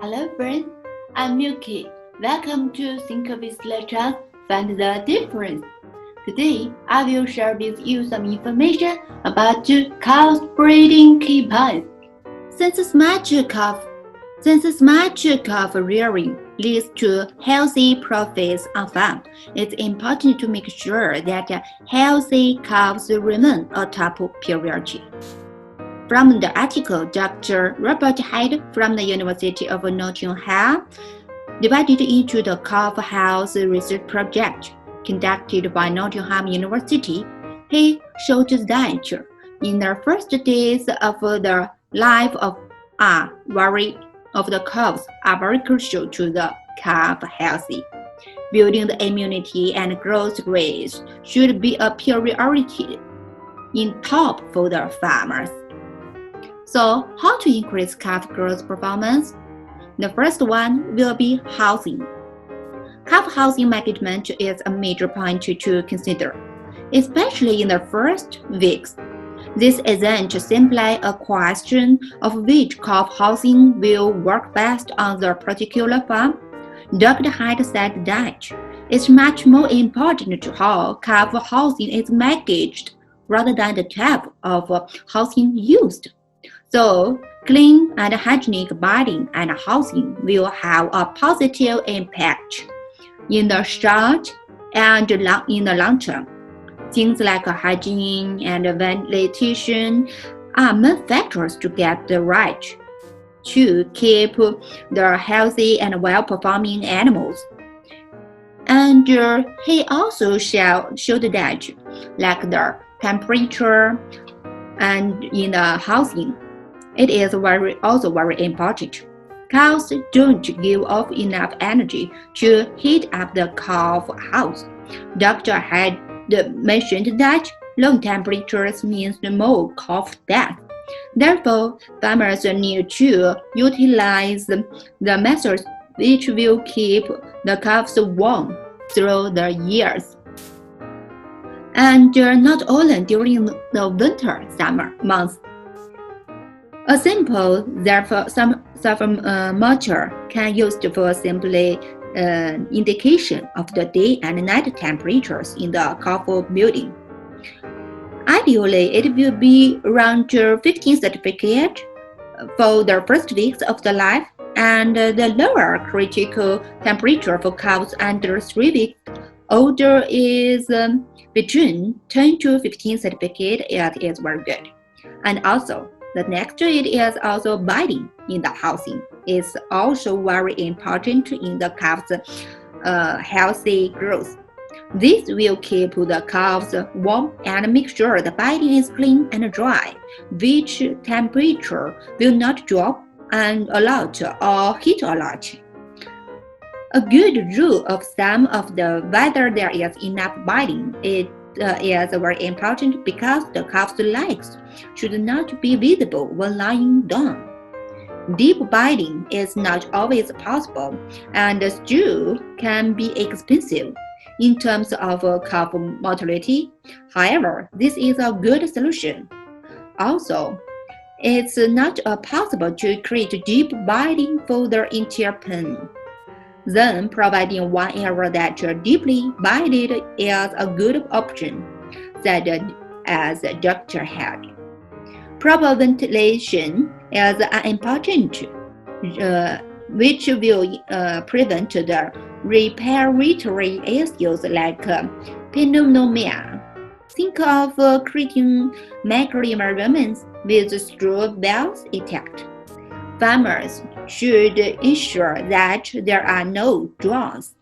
Hello friends, I'm Milky. Welcome to Think with Let's Find the Difference. Today, I will share with you some information about cows breeding keepers. Since smart calf rearing leads to healthy profits on farm, it's important to make sure that healthy calves remain a top priority. From the article, Dr. Robert Hyde from the University of Nottingham divided into the calf health research project conducted by Nottingham University. He showed that in the first days of the life of the calves are very crucial to the calf healthy. Building the immunity and growth rates should be a priority in top for the farmers. So, how to increase calf growth performance? The first one will be housing. Calf housing management is a major point to consider, especially in the first weeks. This isn't simply a question of which calf housing will work best on the particular farm. Dr. Hyde said that it's much more important to how calf housing is managed rather than the type of housing used. So, clean and hygienic bedding and housing will have a positive impact in the short and in the long term. Things like hygiene and ventilation are main factors to get the right to keep the healthy and well-performing animals. And he also showed that, like the temperature and in the housing, it is also very important. Cows don't give off enough energy to heat up the calf house. Dr. had mentioned that low temperatures means more calf death. Therefore, farmers need to utilize the methods which will keep the calves warm through the years. And not only during the winter summer months. A simple thermometer can be used for simply indication of the day and night temperatures in the calf building. Ideally, it will be around 15 certificate for the first weeks of the life, and the lower critical temperature for calves under 3 weeks older is between 10 to 15 certificate. It is very good. And also, the next it is also bedding in the housing. It's also very important in the calves' healthy growth. This will keep the calves warm and make sure the bedding is clean and dry, which temperature will not drop and a lot or heat a lot. A good rule of thumb of the whether there is enough bedding is very important because the calf's legs should not be visible when lying down. Deep bedding is not always possible, and the stew can be expensive in terms of calf mortality. However, this is a good solution. Also, it's not possible to create deep bedding for the entire pen. Then, providing one area that deeply bedded is a good option, said as Dr. Head. Proper ventilation is important, which will prevent the respiratory issues like pneumonia. Think of creating microenvironments with straw bells intact. Farmers should ensure that there are no drowns.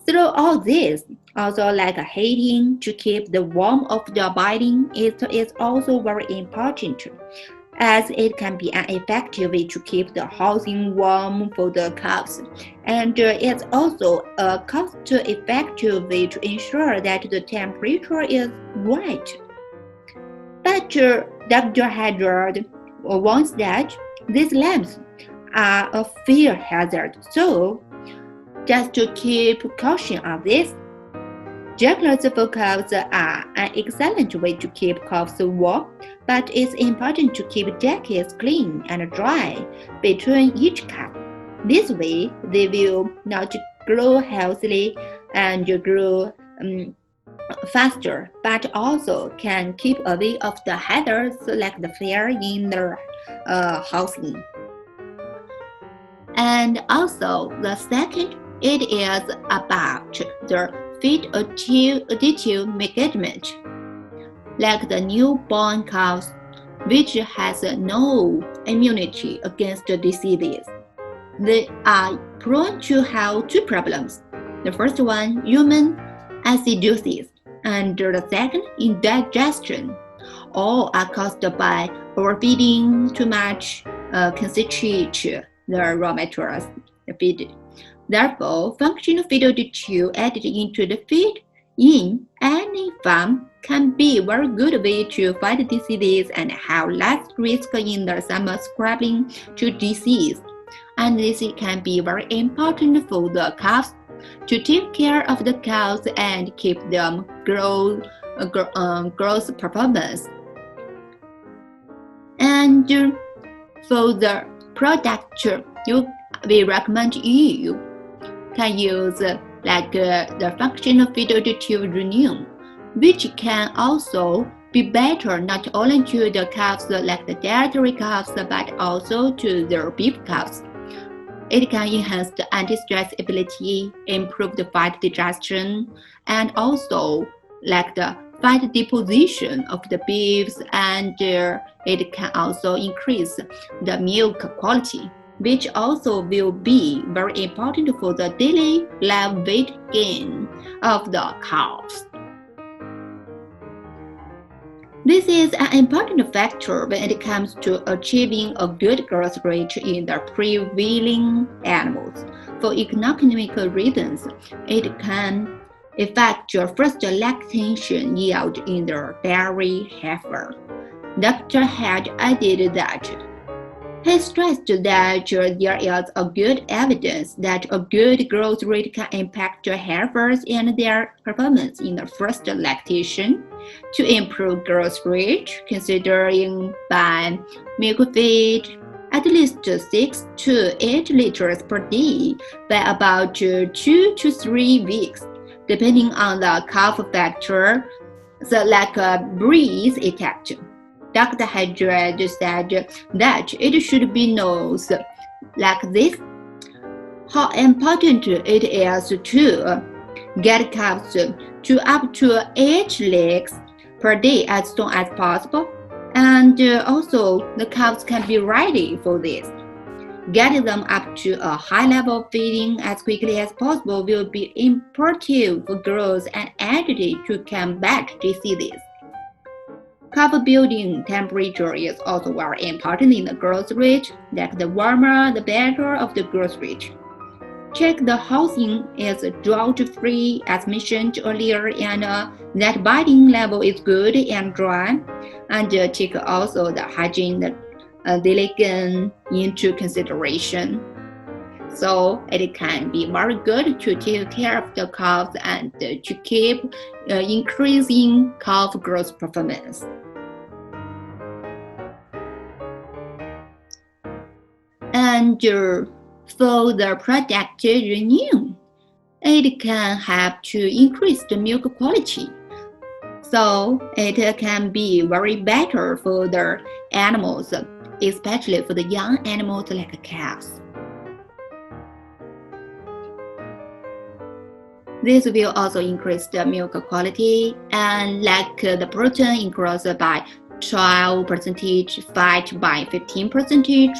Through all this, also like heating to keep the warmth of the bedding is also very important, as it can be an effective way to keep the housing warm for the calves, and it's also a cost-effective way to ensure that the temperature is right. But Dr. Haddard warns that these lamps are a fire hazard, so just to keep caution on this. Droplets for calves are an excellent way to keep calves warm, but it's important to keep jackets clean and dry between each calf. This way, they will not grow healthily and grow faster, but also can keep away of the hazards like the fire in their housing. And also, the second, it is about the feed additive management, like the newborn cows, which has no immunity against diseases. They are prone to have two problems. The first one, human acidosis, and the second, indigestion. All are caused by overfeeding too much concentrate the raw materials feed. Therefore, functional feed additive added into the feed in any farm can be a very good way to fight diseases and have less risk in the summer succumbing to disease. And this can be very important for the calves to take care of the cows and keep them growth performance. And for the product, we recommend you can use the functional feed additive Runeon, which can also be better not only to the calves like the dietary calves but also to the beef calves. It can enhance the anti-stress ability, improve the fat digestion, and also like the fat deposition of the beefs, and it can also increase the milk quality, which also will be very important for the daily live weight gain of the cows. This is an important factor when it comes to achieving a good growth rate in the prevailing animals. For economical reasons, it can affect your first lactation yield in the dairy heifer. Dr. had added that he stressed that there is a good evidence that a good growth rate can impact heifers and their performance in the first lactation. To improve growth rate, considering by milk feed at least 6 to 8 liters per day by about 2 to 3 weeks, depending on the calf factor, so like a breeze effect. Dr. Hydrate said that it should be known like this, how important it is to get calves to up to 8 legs per day as soon as possible, and also the calves can be ready for this. Getting them up to a high level of feeding as quickly as possible will be imperative for growth and additive to combat diseases. Calf building temperature is also very important in the growth rate, like the warmer the better of the growth rate. Check the housing is drought-free as mentioned earlier, and that bedding level is good and dry, and take also the hygiene delegation into consideration. So it can be very good to take care of the calves and to keep increasing calf growth performance. And for the product Runeon, it can help to increase the milk quality. So it can be very better for the animals, especially for the young animals like calves. This will also increase the milk quality, and like the protein increases by 12%, fat by 15%.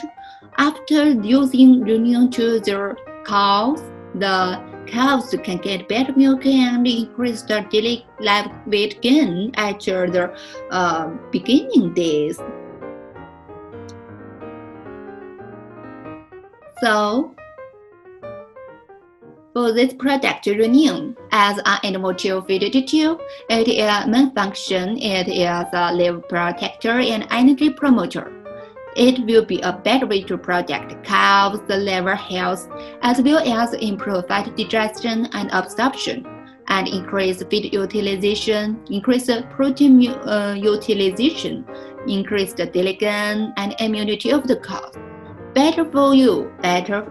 After using Runeon to their cows, the calves can get better milk and increase the daily live weight gain at the beginning days. So, for this product Runeon, as an innovative feed additive, its main function it is a liver protector and energy promoter. It will be a better way to protect calves' liver health, as well as improve fat digestion and absorption, and increase feed utilization, increase protein utilization, increase the diligence and immunity of the cow. Better for you, better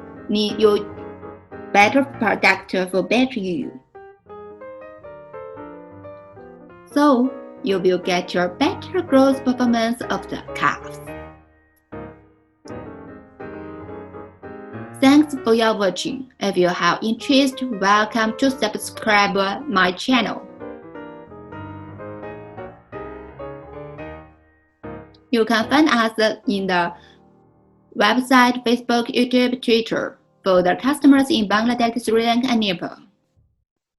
product for better you. So you will get your better growth performance of the calves. Thanks for your watching. If you have interest, welcome to subscribe my channel. You can find us in the website, Facebook, YouTube, Twitter for the customers in Bangladesh, Sri Lanka, and Nepal.